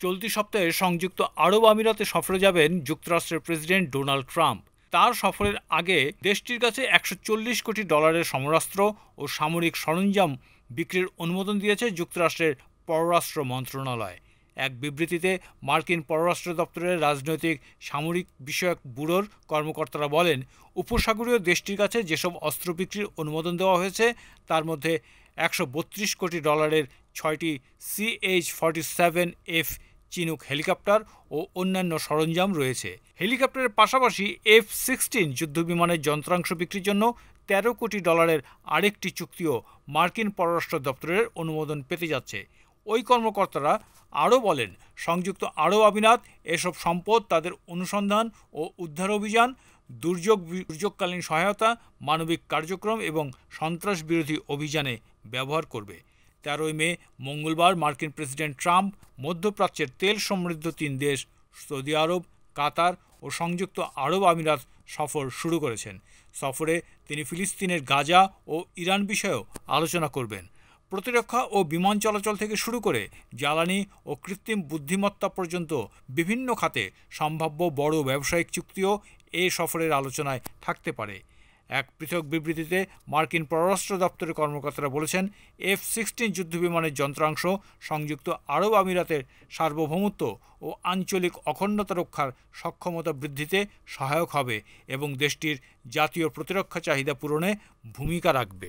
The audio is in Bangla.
চলতি সপ্তাহে সংযুক্ত আরব আমিরাতে সফরে যাবেন যুক্তরাষ্ট্রের প্রেসিডেন্ট ডোনাল্ড ট্রাম্প। তার সফরের আগে দেশটির কাছে ১৪০ কোটি ডলারের সমরাস্ত্র ও সামরিক সরঞ্জাম বিক্রির অনুমোদন দিয়েছে যুক্তরাষ্ট্রের পররাষ্ট্র মন্ত্রণালয়। এক বিবৃতিতে মার্কিন পররাষ্ট্র দপ্তরের রাজনৈতিক সামরিক বিষয়ক ব্যুরোর কর্মকর্তারা বলেন, উপসাগরীয় দেশটির কাছে যেসব অস্ত্র বিক্রির অনুমোদন দেওয়া হয়েছে তার মধ্যে ১৩২ কোটি ডলারের ৬টি CH-47F চিনুক হেলিকপ্টার ও অন্যান্য সরঞ্জাম রয়েছে। হেলিকপ্টারের পাশাপাশি F-16 যুদ্ধবিমানের যন্ত্রাংশ বিক্রির জন্য ১৩ কোটি ডলারের আরেকটি চুক্তিও মার্কিন পররাষ্ট্র দপ্তরের অনুমোদন পেতে যাচ্ছে। ওই কর্মকর্তারা আরও বলেন, সংযুক্ত আরব আমিরাত এসব সম্পদ তাদের অনুসন্ধান ও উদ্ধার অভিযান, দুর্যোগকালীন সহায়তা, মানবিক কার্যক্রম এবং সন্ত্রাস বিরোধী অভিযানে ব্যবহার করবে। ১৩ মে মঙ্গলবার মার্কিন প্রেসিডেন্ট ট্রাম্প মধ্যপ্রাচ্যের তেল সমৃদ্ধ ৩ দেশ সৌদি আরব, কাতার ও সংযুক্ত আরব আমিরাত সফর শুরু করেছেন। সফরে তিনি ফিলিস্তিনের গাজা ও ইরান বিষয়েও আলোচনা করবেন। প্রতিরক্ষা ও বিমান চলাচল থেকে শুরু করে জ্বালানি ও কৃত্রিম বুদ্ধিমত্তা পর্যন্ত বিভিন্ন খাতে সম্ভাব্য বড় ব্যবসায়িক চুক্তিও এ সফরের আলোচনায় থাকতে পারে। এক পৃথক বিবৃতিতে মার্কিন পররাষ্ট্র দপ্তরের কর্মকর্তারা বলেছেন, F-16 যুদ্ধবিমানের যন্ত্রাংশ সংযুক্ত আরব আমিরাতের সার্বভৌমত্ব ও আঞ্চলিক অখণ্ডতা রক্ষার সক্ষমতা বৃদ্ধিতে সহায়ক হবে এবং দেশটির জাতীয় প্রতিরক্ষা চাহিদা পূরণে ভূমিকা রাখবে।